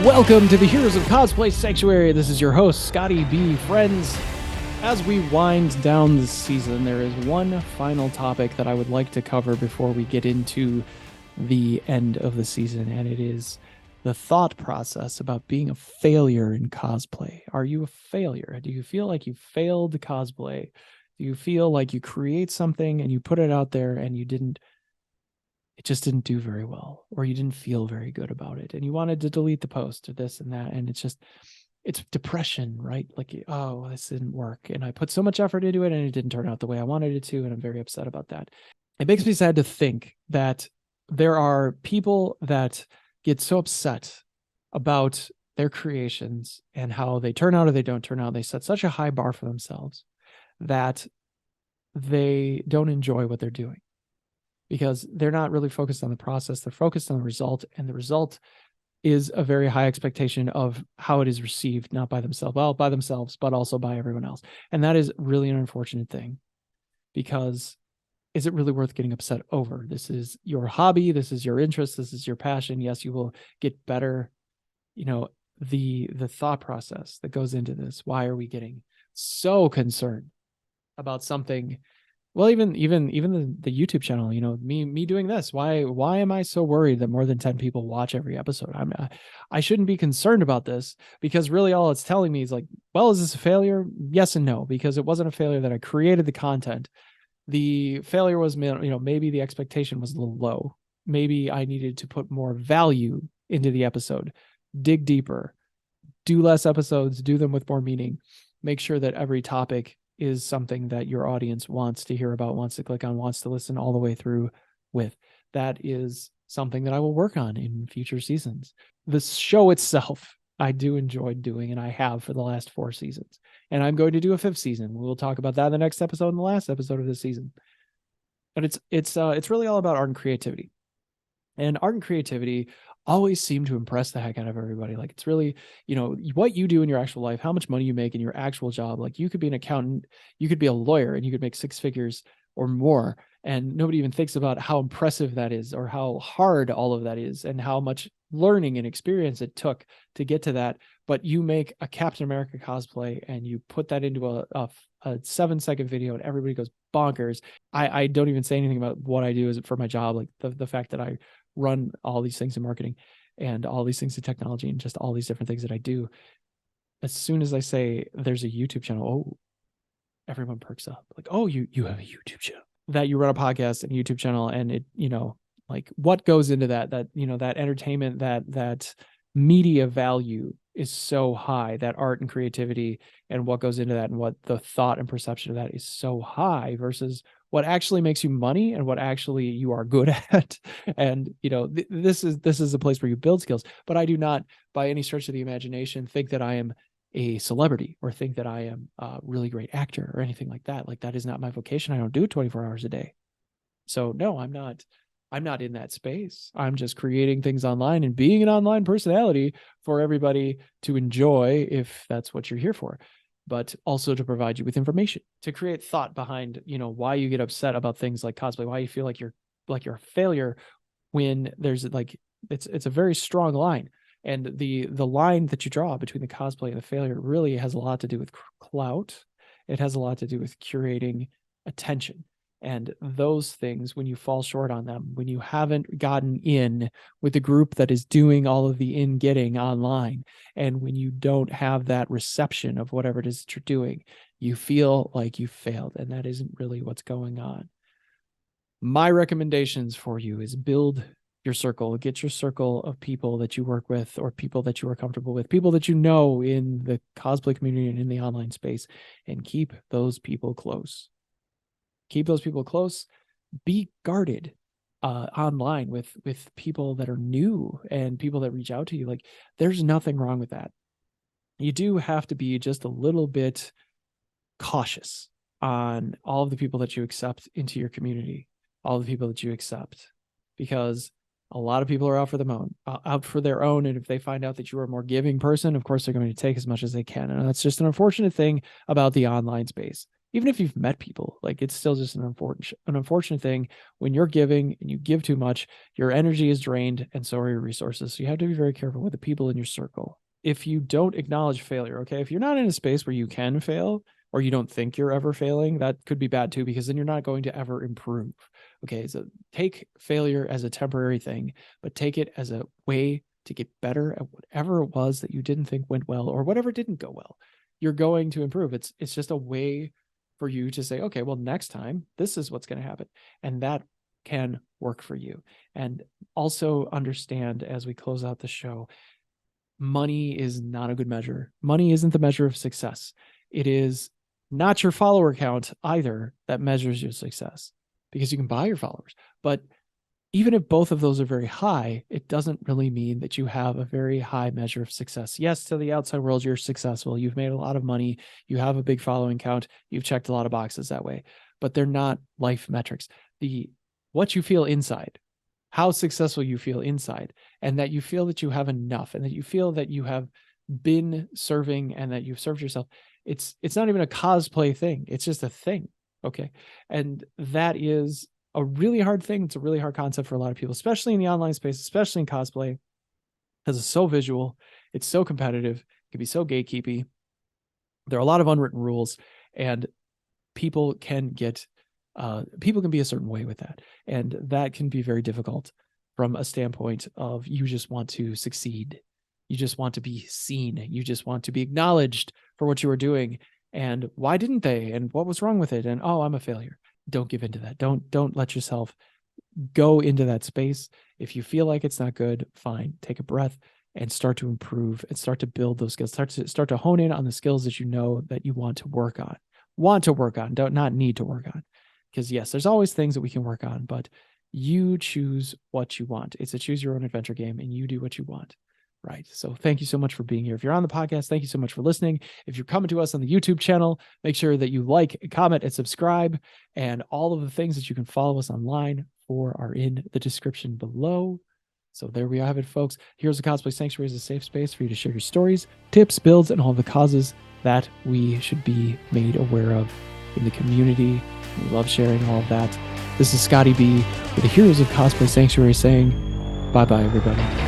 Welcome to the Heroes of Cosplay Sanctuary. This is your host, Scotty B. Friends. As we wind down this season, there is one final topic that I would like to cover before we get into the end of the season, and it is the thought process about being a failure in cosplay. Are you a failure? Do you feel like you failed cosplay? Do you feel like you create something and you put it out there and it just didn't do very well, or you didn't feel very good about it and you wanted to delete the post or this and that, and it's depression, right? Like, oh, this didn't work and I put so much effort into it and it didn't turn out the way I wanted it to, and I'm very upset about that. It makes me sad to think that there are people that get so upset about their creations and how they turn out or they don't turn out. They set such a high bar for themselves that they don't enjoy what they're doing, because they're not really focused on the process. They're focused on the result, and the result is a very high expectation of how it is received, not by themselves, well, by themselves, but also by everyone else. And that is really an unfortunate thing, because is it really worth getting upset over? This is your hobby. This is your interest. This is your passion. Yes, you will get better. The thought process that goes into this. Why are we getting so concerned about something? Well, even the YouTube channel, me doing this. Why am I so worried that more than 10 people watch every episode? I shouldn't be concerned about this, because really all it's telling me is like, well, is this a failure? Yes and no, because it wasn't a failure that I created the content. The failure was, maybe the expectation was a little low. Maybe I needed to put more value into the episode, dig deeper, do less episodes, do them with more meaning, make sure that every topic is something that your audience wants to hear about, wants to click on, wants to listen all the way through with. That is something that I will work on in future seasons. The show itself, I do enjoy doing, and I have for the last 4 seasons. And I'm going to do a 5th season. We'll talk about that in the next episode and the last episode of this season. But it's really all about art and creativity. And art and creativity always seem to impress the heck out of everybody. Like, it's really, what you do in your actual life, how much money you make in your actual job. Like, you could be an accountant, you could be a lawyer, and you could make 6 figures or more, and nobody even thinks about how impressive that is, or how hard all of that is, and how much learning and experience it took to get to that. But you make a Captain America cosplay and you put that into a 7-second video, and everybody goes bonkers. I don't even say anything about what I do is for my job, like the fact that I run all these things in marketing and all these things in technology and just all these different things that I do. As soon as I say there's a YouTube channel, oh, everyone perks up. Like, oh, you have a YouTube channel, that you run a podcast and a YouTube channel, and it, like, what goes into that that entertainment, that media value is so high, that art and creativity and what goes into that and what the thought and perception of that is so high versus what actually makes you money and what actually you are good at. And, this is a place where you build skills. But I do not, by any stretch of the imagination, think that I am a celebrity or think that I am a really great actor or anything like that. Like, that is not my vocation. I don't do it 24 hours a day. So no, I'm not in that space. I'm just creating things online and being an online personality for everybody to enjoy, if that's what you're here for, but also to provide you with information, to create thought behind, why you get upset about things like cosplay, why you feel like you're a failure, when there's like, it's a very strong line. And the line that you draw between the cosplay and the failure really has a lot to do with clout. It has a lot to do with curating attention. And those things, when you fall short on them, when you haven't gotten in with the group that is doing all of the getting online, and when you don't have that reception of whatever it is that you're doing, you feel like you failed, and that isn't really what's going on. My recommendations for you is build your circle, get your circle of people that you work with, or people that you are comfortable with, people that in the cosplay community and in the online space, and keep those people close. Keep those people close. Be guarded online with people that are new and people that reach out to you. Like, there's nothing wrong with that. You do have to be just a little bit cautious on all of the people that you accept into your community, all the people that you accept, because a lot of people are out for their own. And if they find out that you are a more giving person, of course, they're going to take as much as they can. And that's just an unfortunate thing about the online space. even if you've met people, like it's still just an unfortunate thing. When you're giving and you give too much, your energy is drained and so are your resources. So you have to be very careful with the people in your circle. If you don't acknowledge failure, okay, if you're not in a space where you can fail, or you don't think you're ever failing, that could be bad too, because then you're not going to ever improve. Okay, so take failure as a temporary thing, but take it as a way to get better at whatever it was that you didn't think went well or whatever didn't go well. You're going to improve. It's just a way for you to say, okay, well, next time this is what's going to happen. And that can work for you. And also understand, as we close out the show, money is not a good measure. Money isn't the measure of success. It is not your follower count either that measures your success, because you can buy your followers. But even if both of those are very high, it doesn't really mean that you have a very high measure of success. Yes, to the outside world, you're successful. You've made a lot of money. You have a big following count. You've checked a lot of boxes that way, but they're not life metrics. What you feel inside, how successful you feel inside, and that you feel that you have enough, and that you feel that you have been serving and that you've served yourself. It's not even a cosplay thing. It's just a thing. Okay. And that is a really hard thing. It's a really hard concept for a lot of people, especially in the online space, especially in cosplay, because it's so visual. It's so competitive. It can be so gatekeepy. There are a lot of unwritten rules, and people can be a certain way with that. And that can be very difficult from a standpoint of, you just want to succeed. You just want to be seen. You just want to be acknowledged for what you are doing. And why didn't they? And what was wrong with it? And, oh, I'm a failure. Don't give into that. Don't let yourself go into that space. If you feel like it's not good, fine. Take a breath and start to improve and start to build those skills. Start to hone in on the skills that you know that you want to work on. Not need to work on. Because yes, there's always things that we can work on, but you choose what you want. It's a choose your own adventure game, and you do what you want. Right. So thank you so much for being here. If you're on the podcast, thank you so much for listening. If you're coming to us on the YouTube channel, make sure that you like, comment, and subscribe. And all of the things that you can follow us online for are in the description below. So there we have it, folks. Heroes of Cosplay Sanctuary is a safe space for you to share your stories, tips, builds, and all the causes that we should be made aware of in the community. We love sharing all of that. This is Scotty B with the Heroes of Cosplay Sanctuary saying bye-bye, everybody.